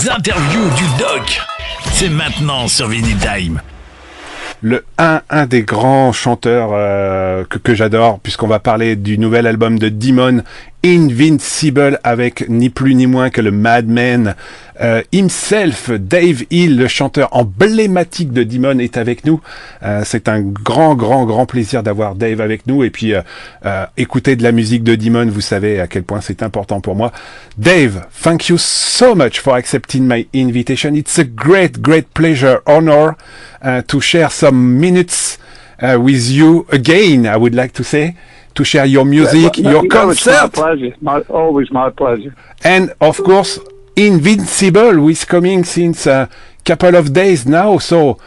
Les interviews du doc, c'est maintenant sur Vinyl Time. Un des grands chanteurs que j'adore, puisqu'on va parler du nouvel album de Demon, Invincible, avec ni plus ni moins que le madman himself, Dave Hill, le chanteur emblématique de Demon, est avec nous. C'est un grand plaisir d'avoir Dave avec nous, et puis écouter de la musique de Demon, vous savez à quel point c'est important pour moi. Dave, thank you so much for accepting my invitation. It's a great pleasure, honor to share some minutes with you again, I would like to say, to share your music, your concert. It's my pleasure. Always my pleasure. And of course, Invincible, who is coming since a couple of days now. So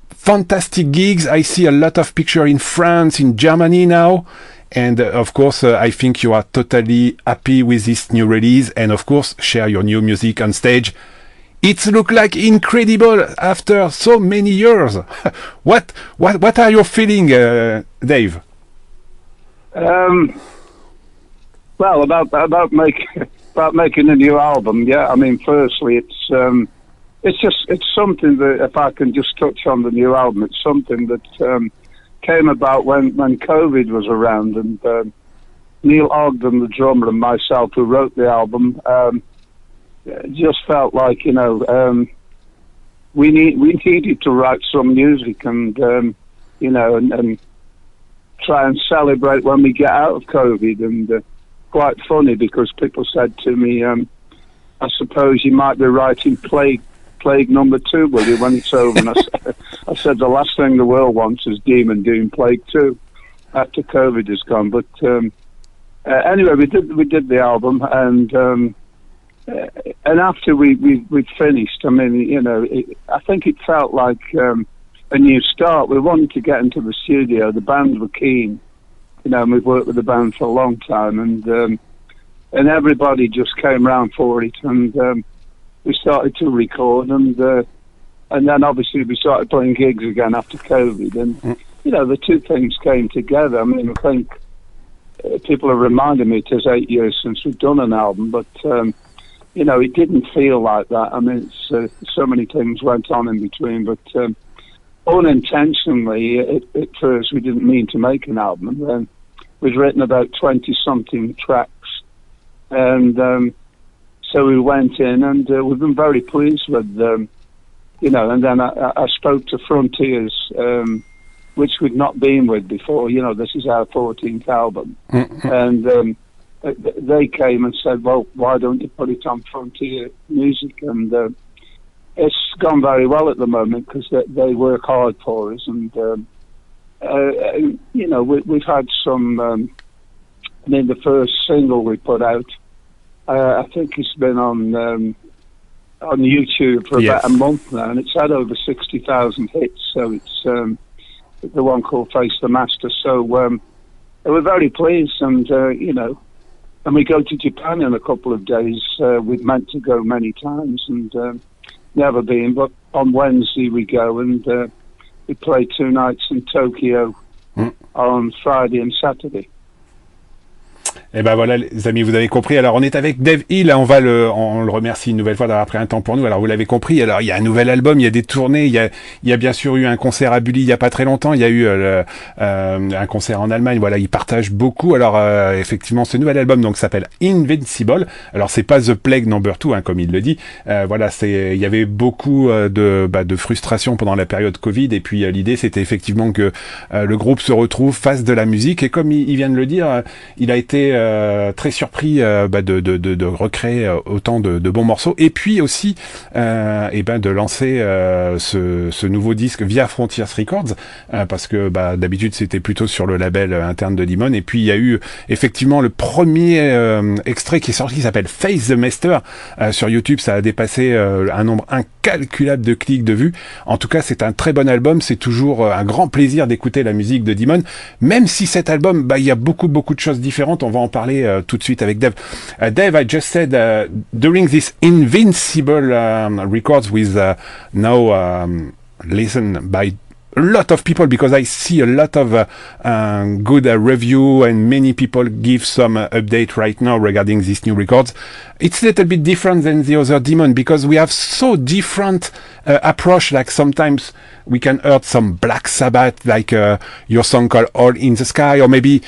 fantastic gigs. I see a lot of pictures in France, in Germany now. And of course, I think you are totally happy with this new release. And of course, share your new music on stage. It looks like incredible after so many years. What are you feeling, Dave? Well, about making a new album, yeah. I mean, firstly, it's something that, if I can just touch on the new album, it's something that came about when COVID was around, and Neil Ogden, the drummer, and myself, who wrote the album, just felt like, you know, we needed to write some music and you know, and try and celebrate when we get out of COVID. And quite funny, because people said to me, I suppose you might be writing Plague number 2, will you, when it's over? And I said the last thing the world wants is Demon doing Plague 2 after COVID is gone. But anyway, we did the album, and after we finished, I mean, you know, I think it felt like a new start. We wanted to get into the studio. The band were keen, you know, and we've worked with the band for a long time, and everybody just came round for it, and we started to record, and then obviously we started playing gigs again after COVID, and you know, the two things came together. I mean, I think people have reminded me it is 8 years since we've done an album, but you know, it didn't feel like that. I mean, it's, so many things went on in between, but unintentionally, at first, we didn't mean to make an album. Then we'd written about 20-something tracks, and so we went in, and we've been very pleased with them, you know. And then I spoke to Frontiers, which we'd not been with before. You know, this is our 14th album, and they came and said, well, why don't you put it on Frontier Music? And it's gone very well at the moment, because they work hard for us. And, you know, we've had some, I mean, the first single we put out, I think it's been on YouTube for about a month now, and it's had over 60,000 hits. So it's the one called Face the Master. So we're very pleased, and, you know, and we go to Japan in a couple of days. We've meant to go many times and never been, but on Wednesday we go, and we play 2 nights in Tokyo on Friday and Saturday. Et ben voilà, les amis, vous avez compris. Alors on est avec Dave Hill, on le remercie une nouvelle fois d'avoir pris un temps pour nous. Alors vous l'avez compris, alors il y a un nouvel album, il y a des tournées, il y a bien sûr eu un concert à Bully il y a pas très longtemps, il y a eu un concert en Allemagne. Voilà, il partage beaucoup. Alors effectivement, ce nouvel album donc s'appelle Invincible. Alors c'est pas The Plague Number 2 hein, comme il le dit. Voilà, il y avait beaucoup de frustration pendant la période Covid, et puis l'idée c'était effectivement que le groupe se retrouve, fasse de la musique, et comme il vient de le dire, il a été très surpris de recréer autant de bons morceaux, et puis aussi de lancer ce nouveau disque via Frontiers Records, parce que d'habitude c'était plutôt sur le label interne de Demon. Et puis il y a eu effectivement le premier extrait qui est sorti, qui s'appelle Face the Master, sur YouTube. Ça a dépassé un nombre incalculable de clics, de vues. En tout cas, c'est un très bon album. C'est toujours un grand plaisir d'écouter la musique de Demon, même si cet album, il y a beaucoup de choses différentes. On va en parler tout de suite avec Dave. Dave, I just said during this Invincible records with now listen by a lot of people, because I see a lot of good review and many people give some update right now regarding these new records. It's a little bit different than the other Demon because we have so different approach. Like sometimes we can hear some Black Sabbath, like your song called All in the Sky, or maybe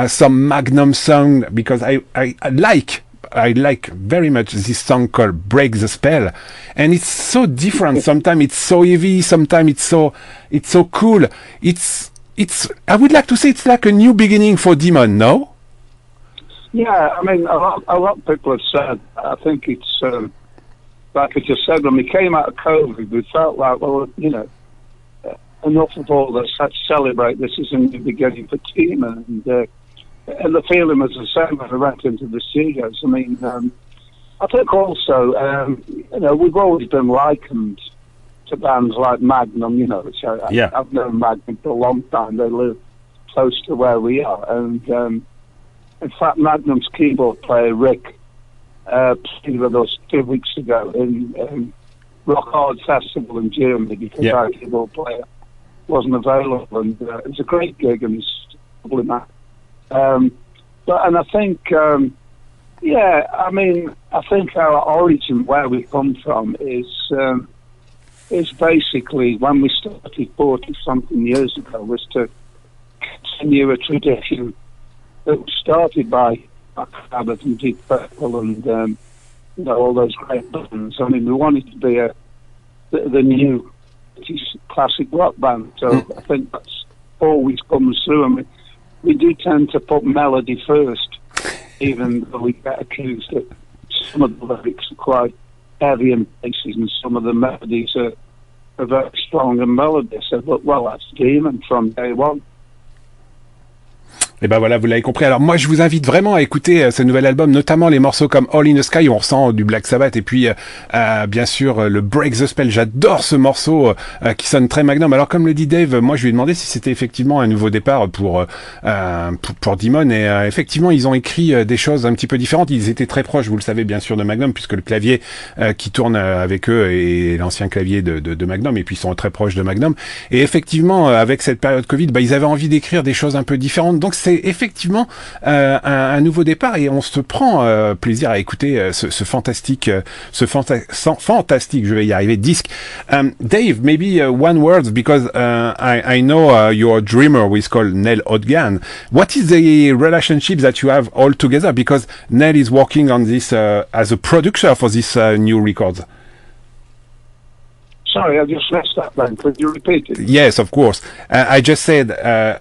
some Magnum song, because I like very much this song called Break the Spell, and it's so different. Sometimes it's so heavy, sometimes it's so cool. It's I would like to say it's like a new beginning for Demon, no? Yeah, I mean, a lot of people have said, I think it's, like I just said, when we came out of COVID, we felt like, well, you know, enough of all this, let's celebrate this as a new beginning for Demon, and the feeling was the same when I went into the studios. I mean, I think also, you know, we've always been likened to bands like Magnum, you know, which I've known Magnum for a long time. They live close to where we are. And in fact, Magnum's keyboard player, Rick, played with us 2 weeks ago in Rock Hard Festival in Germany because our keyboard player wasn't available. And it was a great gig, and it's probably man. And I think, I mean, I think our origin, where we come from, is basically when we started 40-something years ago, was to continue a tradition that was started by Sabbath and Deep Purple and you know, all those great bands. I mean, we wanted to be the new classic rock band, so I think that's always comes through. I mean, we do tend to put melody first, even though we get accused that some of the lyrics are quite heavy in places and some of the melodies are very strong and melodious. So, but, well, that's Demon from day one. Et ben voilà, vous l'avez compris. Alors moi, je vous invite vraiment à écouter ce nouvel album, notamment les morceaux comme All in the Sky, où on ressent du Black Sabbath, et puis bien sûr le Break the Spell. J'adore ce morceau qui sonne très Magnum. Alors comme le dit Dave, moi je lui ai demandé si c'était effectivement un nouveau départ pour Demon, et effectivement ils ont écrit des choses un petit peu différentes. Ils étaient très proches, vous le savez bien sûr, de Magnum, puisque le clavier qui tourne avec eux est l'ancien clavier de Magnum, et puis ils sont très proches de Magnum. Et effectivement, avec cette période Covid, ils avaient envie d'écrire des choses un peu différentes. Donc c'est effectivement un nouveau départ, et on se prend plaisir à écouter ce fantastique, je vais y arriver, disque. Dave, maybe one word, because I know your drummer is called Nell Odgan. What is the relationship that you have all together? Because Nell is working on this as a producer for this new records. Sorry, I just messed that then. Could you repeat it? Yes, of course. I just said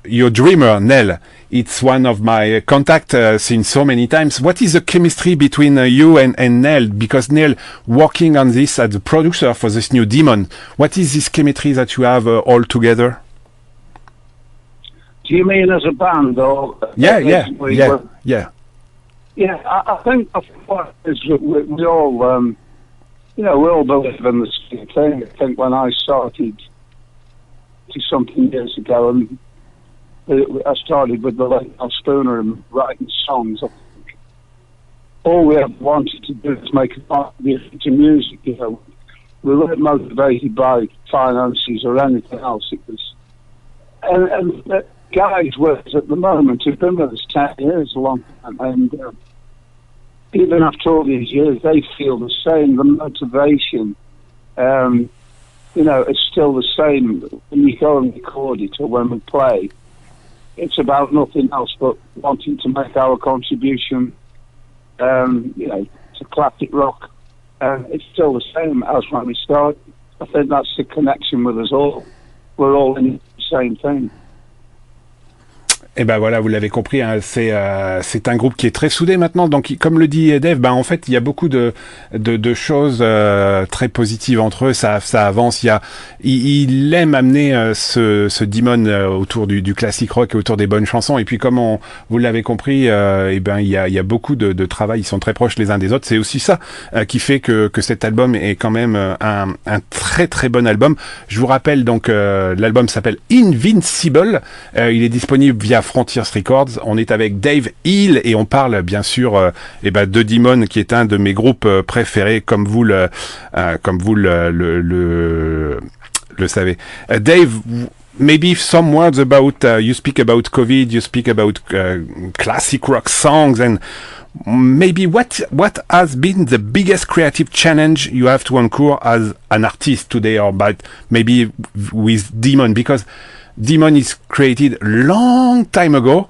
your drummer, Nell, it's one of my contact since so many times. What is the chemistry between you and Nell? Because Nell working on this as a producer for this new Demon. What is this chemistry that you have all together? Do you mean as a band or? Yeah. I think what is we all. You know, we all believe in the same thing. I think when I started something years ago, and I started with the late Al Spooner and writing songs, I think all we ever wanted to do is make a contribution to music. You know, we weren't motivated by finances or anything else. It was, and guys with us at the moment who've been with us 10 years, a long time, and even after all these years, they feel the same. The motivation, you know, is still the same when you go and record it or when we play. It's about nothing else but wanting to make our contribution, you know, to classic rock. And it's still the same as when we started. I think that's the connection with us all. We're all in the same thing. Et ben voilà, vous l'avez compris, hein, c'est un groupe qui est très soudé maintenant. Donc, comme le dit Dave, en fait, il y a beaucoup de choses très positives entre eux. Ça avance. Il aime amener ce Demon autour du classique rock et autour des bonnes chansons. Et puis, comme vous l'avez compris, il y a beaucoup de travail. Ils sont très proches les uns des autres. C'est aussi ça qui fait que cet album est quand même un très très bon album. Je vous rappelle donc l'album s'appelle Invincible. Il est disponible via Frontiers Records. On est avec Dave Hill et on parle bien sûr de Demon, qui est un de mes groupes préférés, comme vous le savez. Dave, maybe some words about, you speak about COVID, you speak about classic rock songs, and maybe what has been the biggest creative challenge you have to incur as an artist today, or but maybe with Demon, because Demon is created long time ago.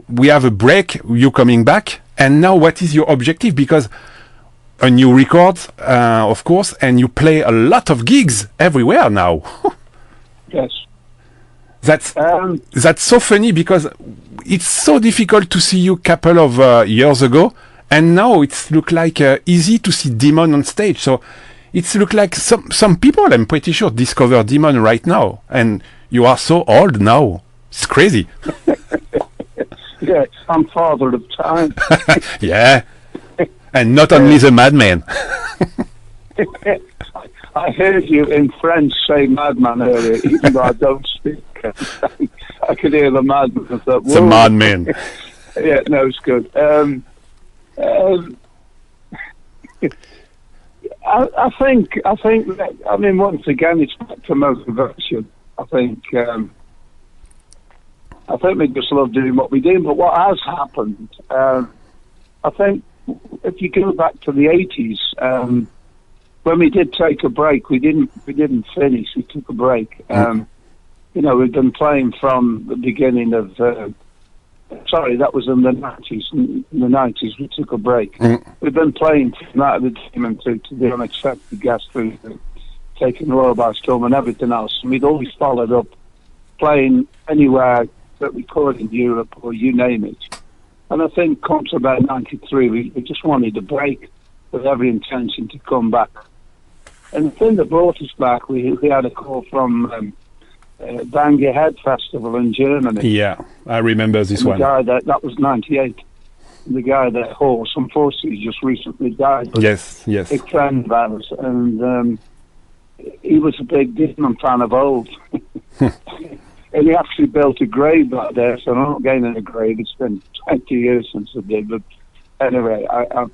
We have a break, you coming back, and now what is your objective? Because a new record, of course, and you play a lot of gigs everywhere now. Yes. That's so funny, because it's so difficult to see you couple of years ago, and now it's look like easy to see Demon on stage. So it's look like some people, I'm pretty sure, discover Demon right now, and you are so old now. It's crazy. Yeah, I'm father of time. Yeah, and not only the madman. I heard you in French say madman earlier, even though I don't speak. I could hear the madman. I thought, the madman. Yeah, no, it's good. I think that, I mean, once again, it's back to motivation. I think we just love doing what we do. But what has happened, I think, if you go back to the 80s, when we did take a break, we didn't finish. We took a break. You know, we've been playing from the beginning of. Sorry, that was in the 90s. In the 90s, we took a break. We've been playing from that at the Demon to the Unexpected Guest, through Taking the World by Storm and everything else. And we'd always followed up playing anywhere that we could in Europe, or you name it. And I think come to about 93, we just wanted a break with every intention to come back. And the thing that brought us back, we had a call from Bang Your Head Festival in Germany. Yeah, I remember this one. The guy that was 98. The guy that Horse, unfortunately, just recently died. Yes. Big friend of ours. And he was a big Demon fan of old. And he actually built a grave back there, so I'm not getting in a grave. It's been 20 years since I did. But anyway, I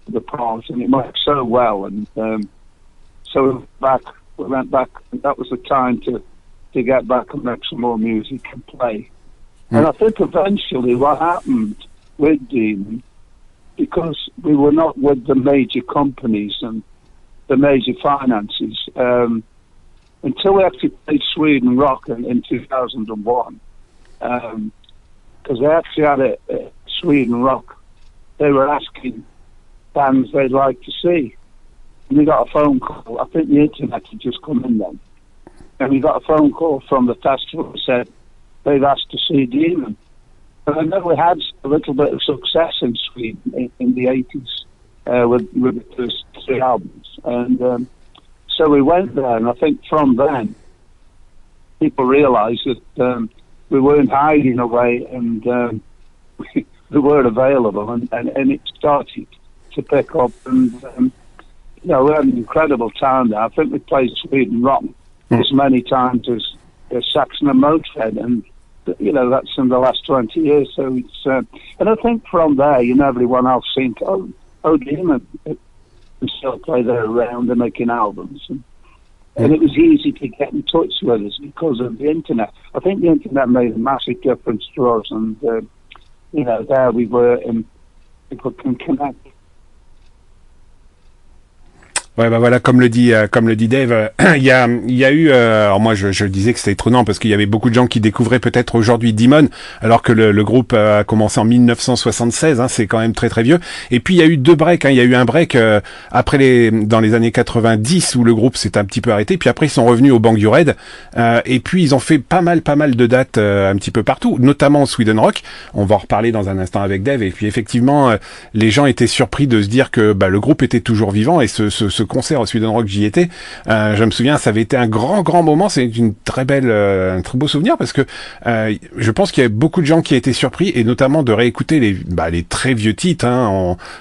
the part, and it worked so well. And so we went back, and that was the time to get back and make some more music and play. And I think eventually what happened with Demon, because we were not with the major companies and the major finances, until we actually played Sweden Rock in 2001, because they actually had a Sweden Rock. They were asking bands they'd like to see. And we got a phone call. I think the internet had just come in then. And we got a phone call from the festival that said they've asked to see Demon. And I know we had a little bit of success in Sweden in the 80s with the first 3 albums. And so we went there, and I think from then people realised that we weren't hiding away, and we were available, and it started to pick up. And you know, we had an incredible time there. I think we played Sweden Rock as many times as Saxon and Motörhead, and you know, that's in the last 20 years. So it's and I think from there, you know, everyone else seemed to, oh Demon, and still play there around and making albums, and it was easy to get in touch with us because of the internet. I think the internet made a massive difference to us, and you know, there we were, and people can connect. Ouais, bah voilà, comme le dit Dave, il y a eu, alors moi je disais que c'était étonnant parce qu'il y avait beaucoup de gens qui découvraient peut-être aujourd'hui Demon, alors que le groupe a commencé en 1976, hein, c'est quand même très très vieux. Et puis il y a eu 2 breaks, hein. Il y a eu un break après dans les années 90 où le groupe s'est un petit peu arrêté, puis après ils sont revenus au Bang Your Head, et puis ils ont fait pas mal de dates un petit peu partout, notamment au Sweden Rock. On va en reparler dans un instant avec Dave. Et puis effectivement, les gens étaient surpris de se dire que le groupe était toujours vivant, et ce concert au Sweden Rock, j'y étais. Je me souviens, ça avait été un grand moment. C'est une très belle, un très beau souvenir, parce que je pense qu'il y avait beaucoup de gens qui étaient surpris, et notamment de réécouter les très vieux titres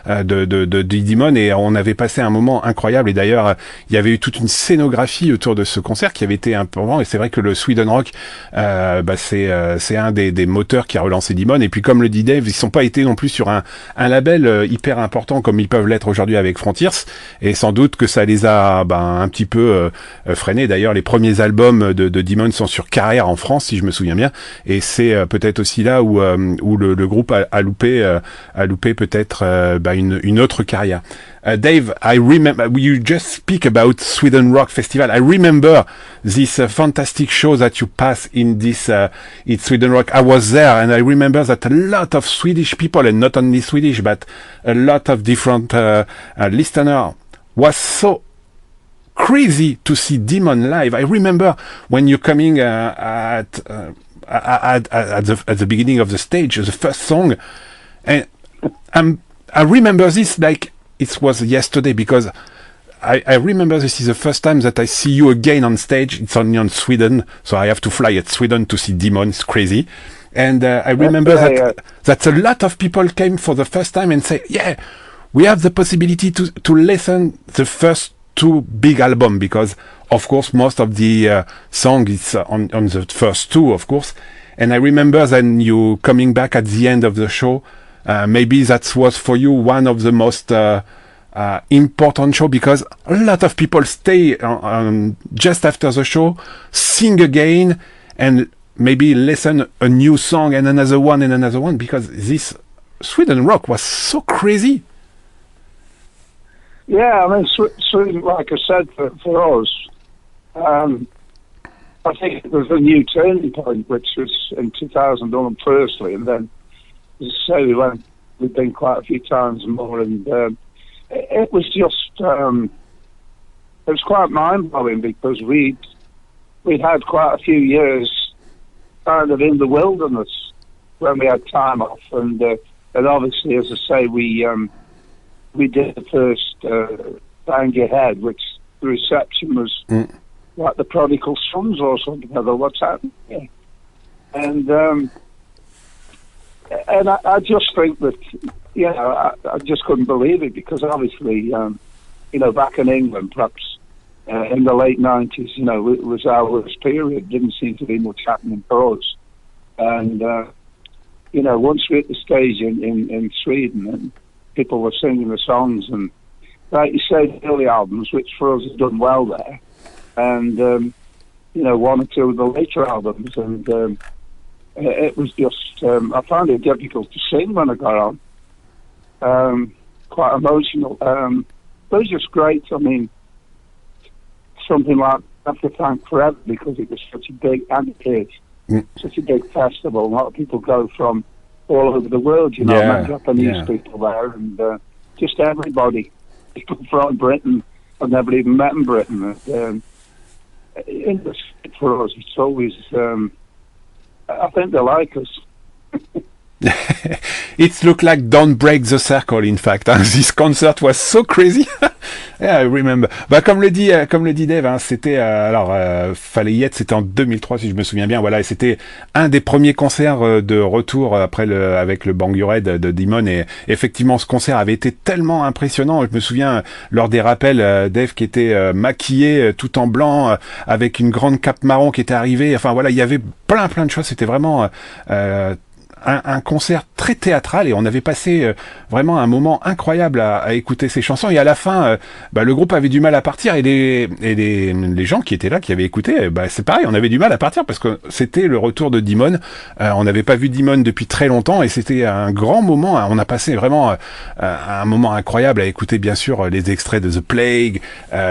de Demon, et on avait passé un moment incroyable. Et d'ailleurs, il y avait eu toute une scénographie autour de ce concert qui avait été important. Et c'est vrai que le Sweden Rock, c'est un des moteurs qui a relancé Demon. Et puis comme le dit Dave, ils sont pas été non plus sur un label hyper important comme ils peuvent l'être aujourd'hui avec Frontiers, et sans doute doute que ça les a un petit peu freinés. D'ailleurs, les premiers albums de Demon sont sur Carrière en France, si je me souviens bien, et c'est peut-être aussi là où le groupe a loupé peut-être une autre carrière. Dave, I remember you just speak about Sweden Rock Festival. I remember this fantastic show that you pass in this in Sweden Rock. I was there, and I remember that a lot of Swedish people, and not only Swedish, but a lot of different listeners, was so crazy to see Demon live. I remember when you're coming at the beginning of the stage, the first song, and I remember this like it was yesterday, because I remember this is the first time that I see you again on stage. It's only on Sweden, so I have to fly at Sweden to see Demon. It's crazy. And I remember that a lot of people came for the first time and say, yeah, we have the possibility to listen the first two big albums, because of course most of the song is on the first two, of course. And I remember then you coming back at the end of the show. Maybe that was for you one of the most important show, because a lot of people stay just after the show, sing again, and maybe listen a new song and another one, because this Sweden Rock was so crazy. Yeah, I mean, Sweden, like I said, for us, I think it was a new turning point, which was in 2001 firstly, and then, as I say, we've been quite a few times more, and it was just, it was quite mind-blowing, because we'd had quite a few years kind of in the wilderness when we had time off, and obviously, as I say, we did the first Bang Your Head, which the reception was like the prodigal sons or something. I thought, what's happening here? And I just think that, I just couldn't believe it, because obviously, back in England, perhaps in the late 90s, it was our worst period. Didn't seem to be much happening for us. And, once we hit the stage in Sweden, and people were singing the songs, and like you said, early albums, which for us has done well there, and, one or two of the later albums, and it was just, I found it difficult to sing when I got on. Quite emotional. But it was just great. I mean, something like I have to thank Forever, because it was such a big, and it is such a big festival. A lot of people go from all over the world, Japanese people there, and just everybody. People from Britain I've never even met in Britain. For us, it's always, I think they like us. It looked like Don't Break the Circle, in fact. This concert was so crazy. Yeah, I remember. Comme le dit Dave, c'était fallait y être. C'était en 2003, si je me souviens bien. Voilà, et c'était un des premiers concerts de retour après avec le Bang Your Head de Demon. Et effectivement, ce concert avait été tellement impressionnant. Je me souviens lors des rappels, Dave qui était maquillé tout en blanc, avec une grande cape marron qui était arrivée. Enfin voilà, il y avait plein de choses. C'était vraiment un concert très théâtral, et on avait passé vraiment un moment incroyable à écouter ces chansons, et à la fin le groupe avait du mal à partir, et les gens qui étaient là, qui avaient écouté, c'est pareil, on avait du mal à partir, parce que c'était le retour de Demon. On n'avait pas vu Demon depuis très longtemps, et c'était un grand moment. On a passé vraiment un moment incroyable à écouter, bien sûr, les extraits de The Plague,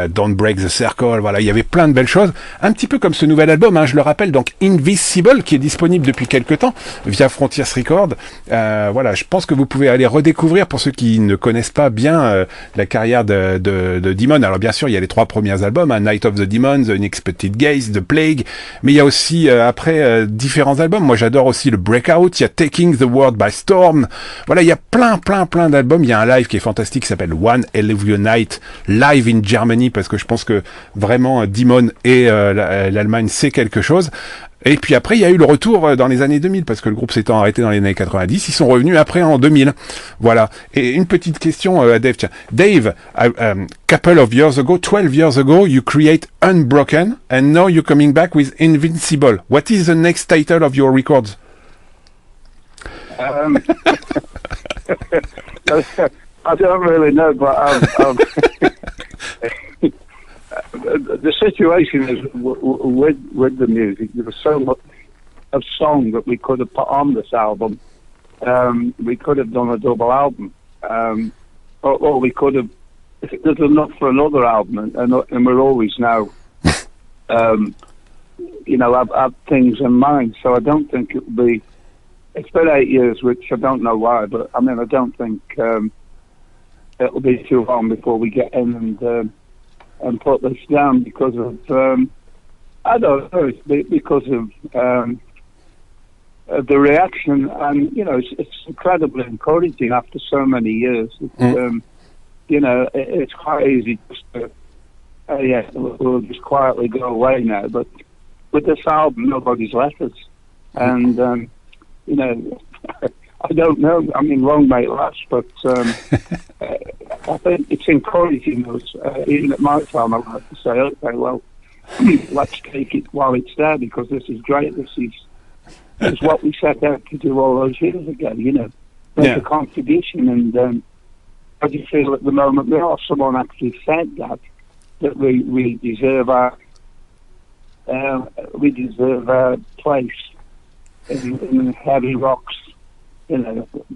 Don't Break the Circle. Voilà, il y avait plein de belles choses, un petit peu comme ce nouvel album, je le rappelle, donc Invincible, qui est disponible depuis quelques temps via Frontiers Record. Voilà, je pense que vous pouvez aller redécouvrir, pour ceux qui ne connaissent pas bien la carrière de Demon. Alors bien sûr, il y a les 3 premiers albums, Night of the Demons, The Unexpected Gaze, The Plague, mais il y a aussi après différents albums. Moi j'adore aussi le Breakout, il y a Taking the World by Storm. Voilà, il y a plein d'albums. Il y a un live qui est fantastique, qui s'appelle One Hell of a Night live in Germany, parce que je pense que vraiment Demon et l'Allemagne, c'est quelque chose. Et puis après, il y a eu le retour dans les années 2000, parce que le groupe s'étant arrêté dans les années 90, ils sont revenus après en 2000. Voilà. Et une petite question à Dave. Tiens. Dave, couple of years ago, 12 years ago, you create Unbroken, and now you're coming back with Invincible. What is the next title of your records? I don't really know, but the situation is with the music. There was so much of song that we could have put on this album. We could have done a double album, or we could have. There's enough for another album, and we're always now, have things in mind. So I don't think it will be. It's been 8 years, which I don't know why, but I mean I don't think it'll be too long before we get in and put this down because of I don't know, it's because of the reaction, and it's incredibly encouraging after so many years. It's quite easy just to we'll just quietly go away now, but with this album nobody's left us, and I don't know. I mean, long may it last, but I think it's encouraging us. Even at my time, I like to say, okay, well, let's take it while it's there because this is great. This is what we set out to do all those years ago. Make a contribution, and I just feel at the moment someone actually said that we deserve our place in heavy rocks.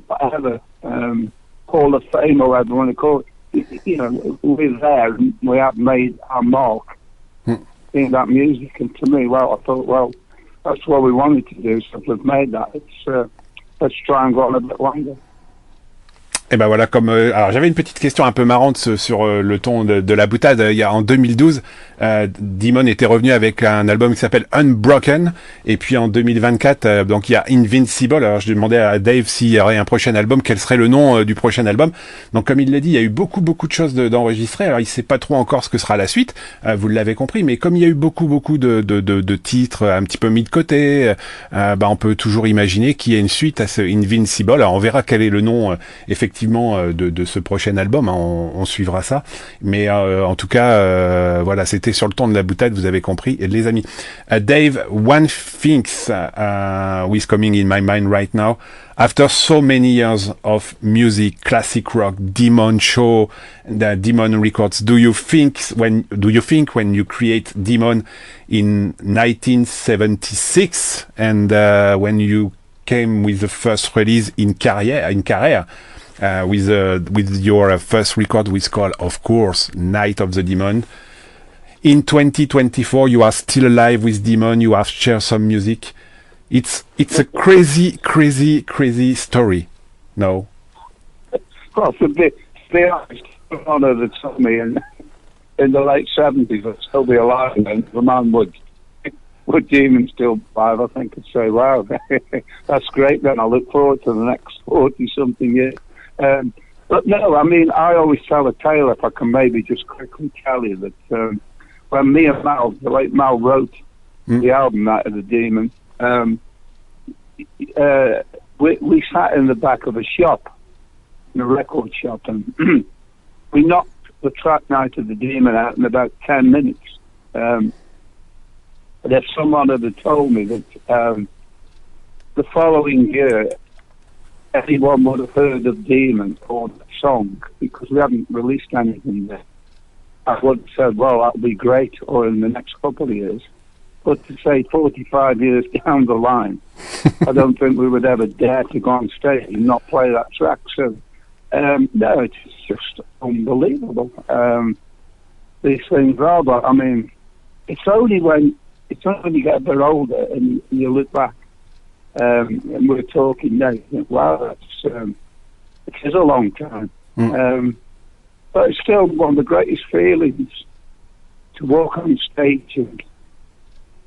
Whatever, Hall of Fame or whatever you want to call it, we're there and we have made our mark in that music. And to me, I thought, that's what we wanted to do, so we've made that. Let's try and go on a bit longer. Et ben voilà, alors j'avais une petite question un peu marrante sur le ton de la boutade. Il y a en 2012, Demon était revenu avec un album qui s'appelle Unbroken, et puis en 2024, donc il y a Invincible. Alors je demandais à Dave s'il y aurait un prochain album, quel serait le nom du prochain album. Donc comme il l'a dit, il y a eu beaucoup de choses d'enregistrer. Alors il sait pas trop encore ce que sera la suite, vous l'avez compris, mais comme il y a eu beaucoup de titres un petit peu mis de côté, on peut toujours imaginer qu'il y a une suite à ce Invincible. Alors on verra quel est le nom effectivement de ce prochain album, hein, on suivra ça, mais en tout cas voilà, c'était sur le ton de la boutade, vous avez compris les amis. Dave, one thing is coming in my mind right now, after so many years of music, classic rock, Demon show, the Demon records, do you think when you create Demon in 1976 and when you came with the first release in career with your first record, which called, of course, Night of the Demon. In 2024, you are still alive with Demon. You have shared some music. It's a crazy story. No. Well, to be honest, honor that told me in the late 70s, I'd still be alive, and the man would Demon still alive, I think I'd say, wow, that's great. Then I look forward to the next 40-something years. But no, I mean, I always tell a tale, if I can maybe just quickly tell you, that when me and Mal, the late Mal, wrote the album Night of the Demon, we sat in the back of a shop, in a record shop, and we knocked the track Night of the Demon out in about 10 minutes. And if someone had told me that the following year anyone would have heard of Demon or the song, because we haven't released anything yet, I would have said, well, that'll be great, or in the next couple of years. But to say 45 years down the line, I don't think we would ever dare to go on stage and not play that track. So, no, it's just unbelievable. These things are, but I mean, it's only when you get a bit older and you look back, and we're talking now, you think, wow, it is a long time. But it's still one of the greatest feelings to walk on stage and,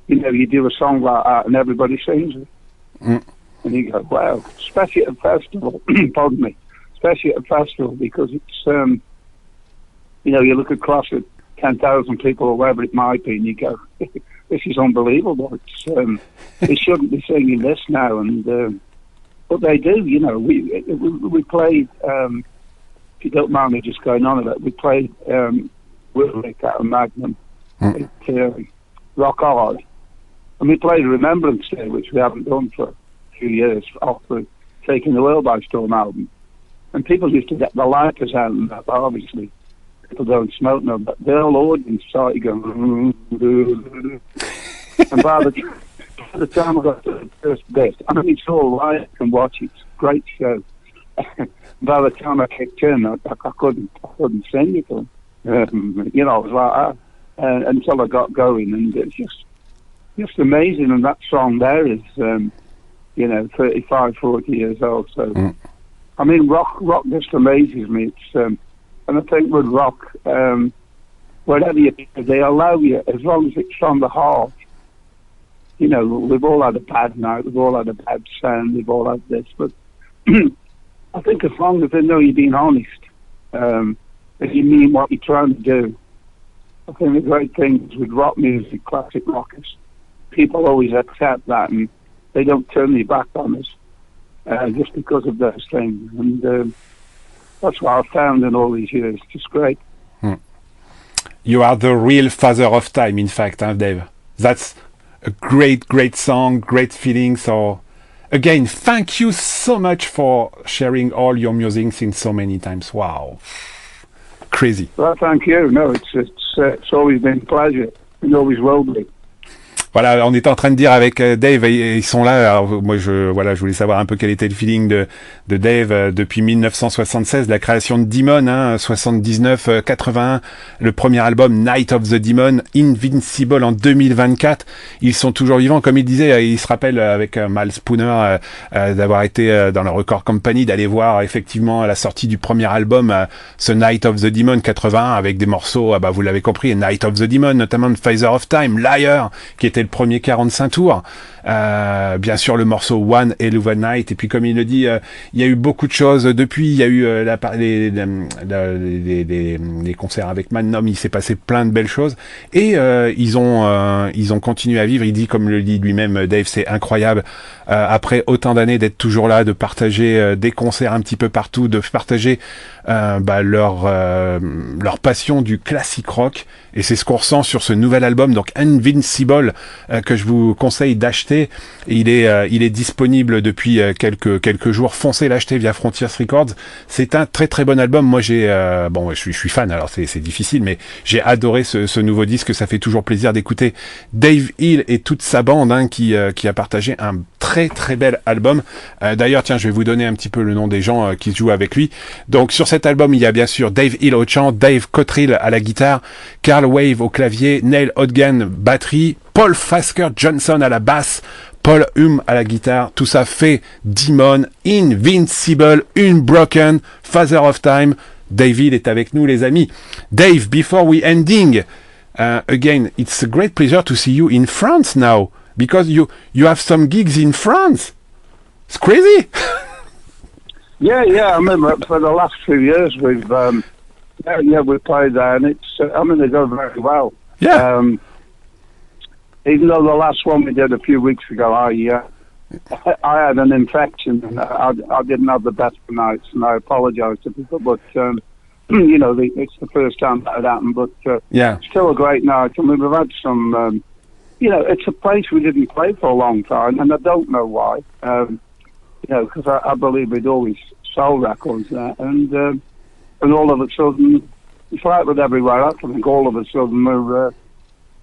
you do a song like that and everybody sings it. And you go, wow, especially at a festival, pardon me, especially at a festival, because it's, you look across at 10,000 people or whatever it might be and you go, this is unbelievable. It's, they shouldn't be singing this now, and but they do. We played. If you don't mind me just going on about, we played with Leek at a Magnum at Rock Hard, and we played a Remembrance Day, which we haven't done for a few years after taking the World by Storm album. and people used to get the lighters out and that, but obviously people don't smoke no, but the whole audience started going, and by the time I got to the first bit, I mean, it's all live, you can watch it, it's a great show. By the time I kicked in, I couldn't sing it, you know, it was like that, until I got going, and it's just amazing, and that song there is, you know, 35, 40 years old, so, I mean, rock just amazes me, it's, and I think with rock, whatever they allow you, as long as it's from the heart. You know, we've all had a bad night, we've all had a bad sound, we've all had this, but I think as long as they know you're being honest, if you mean what you're trying to do, I think the great things with rock music, classic rockers, people always accept that and they don't turn their back on us just because of those things. And that's what I've found in all these years, just great. You are the real father of time, in fact, huh, Dave? That's a great song, great feeling. So, again, thank you so much for sharing all your music since so many times. Wow. Crazy. Well, thank you. No, it's always been a pleasure. It always will be. Voilà, on était en train de dire avec Dave, et ils sont là. Alors, moi, je voulais savoir un peu quel était le feeling de Dave depuis 1976, la création de Demon, hein, 79, 81, le premier album Night of the Demon, Invincible en 2024. Ils sont toujours vivants, comme il disait. Il se rappelle avec Mal Spooner d'avoir été dans le Record Company, d'aller voir effectivement la sortie du premier album, ce Night of the Demon 81, avec des morceaux, vous l'avez compris, Night of the Demon, notamment Father of Time, Liar, qui était le premier 45 tours, bien sûr le morceau One et Nouvel Night, et puis comme il le dit, il y a eu beaucoup de choses depuis. Il y a eu les concerts avec Magnum, il s'est passé plein de belles choses, et ils ont continué à vivre. Il dit, comme le dit lui-même Dave, c'est incroyable après autant d'années d'être toujours là, de partager des concerts un petit peu partout, de partager leur passion du classique rock, et c'est ce qu'on ressent sur ce nouvel album, donc Invincible, que je vous conseille d'acheter. Il est disponible depuis quelques jours. Foncez l'acheter via Frontiers Records. C'est un très bon album. Moi je suis fan, alors c'est difficile, mais j'ai adoré ce nouveau disque. Ça fait toujours plaisir d'écouter Dave Hill et toute sa bande, hein, qui a partagé un très bel album. D'ailleurs, tiens, je vais vous donner un petit peu le nom des gens qui jouent avec lui. Donc sur cet album, il y a bien sûr Dave Hill au chant, Dave Cottrell à la guitare, Karl Waye au clavier, Neil Hodgman batterie, Paul Fasker Johnson à la basse, Paul Hume à la guitare. Tout ça fait Demon, Invincible, Unbroken, Father of Time. Dave Hill est avec nous, les amis. Dave, before we ending, again, it's a great pleasure to see you in France now, because you have some gigs in France. It's crazy. Yeah, I remember for the last 2 years we've we played there, and it's they go very well. Yeah. Even though the last one we did a few weeks ago, I had an infection and I didn't have the best of nights, and I apologise to people, but it's the first time that had happened, but still a great night. I mean, we've had some, it's a place we didn't play for a long time, and I don't know why, because I believe we'd always sold records there, and all of a sudden, it's like with everywhere else, I think all of a sudden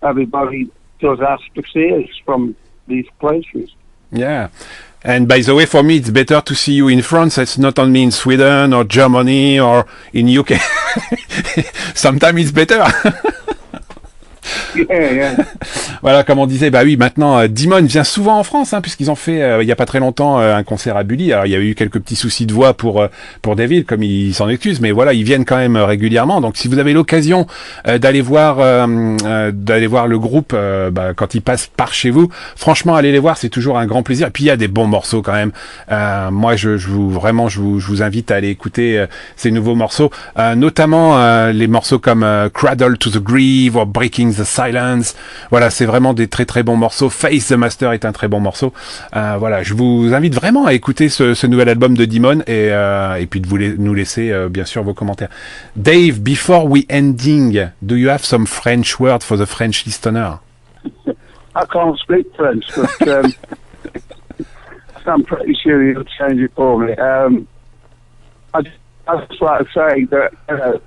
everybody does ask to see us from these places. Yeah. And by the way, for me, it's better to see you in France. It's not only in Sweden or Germany or in UK. Sometimes it's better. Yeah. Voilà, comme on disait, oui, maintenant, Demon vient souvent en France, hein, puisqu'ils ont fait, il y a pas très longtemps, un concert à Bully. Alors, il y a eu quelques petits soucis de voix pour David, comme il s'en excuse, mais voilà, ils viennent quand même régulièrement. Donc, si vous avez l'occasion d'aller voir le groupe, quand ils passent par chez vous, franchement, allez les voir, c'est toujours un grand plaisir. Et puis, il y a des bons morceaux quand même. Moi, je vous invite à aller écouter ces nouveaux morceaux, notamment les morceaux comme Cradle to the Grave ou Breaking the Silence. Voilà, c'est vraiment des très bons morceaux. Face the Master est un très bon morceau. Voilà, je vous invite vraiment à écouter ce nouvel album de Demon, et puis de nous laisser bien sûr vos commentaires. Dave, before we ending, do you have some French word for the French listener? I can't speak French, but I'm pretty sure you'll change it for me. I just like to say that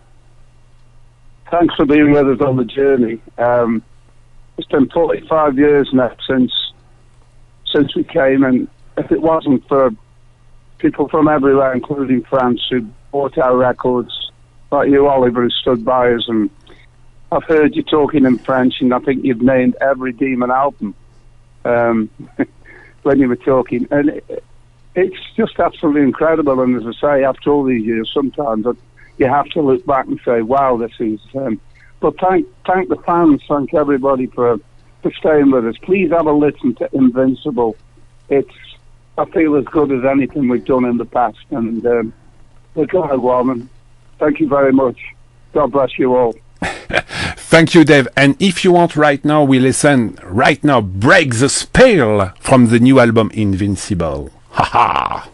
thanks for being with us on the journey. It's been 45 years now since we came, and if it wasn't for people from everywhere, including France, who bought our records, like you, Oliver, who stood by us, and I've heard you talking in French, and I think you've named every Demon album when you were talking, and it's just absolutely incredible. And as I say, after all these years, sometimes you have to look back and say, "Wow, this is." But thank the fans, thank everybody for staying with us. Please have a listen to Invincible. It's, I feel, as good as anything we've done in the past. And we're going to go on. And thank you very much. God bless you all. Thank you, Dave. And if you want right now, we listen right now, Break the Spell from the new album Invincible. Ha ha!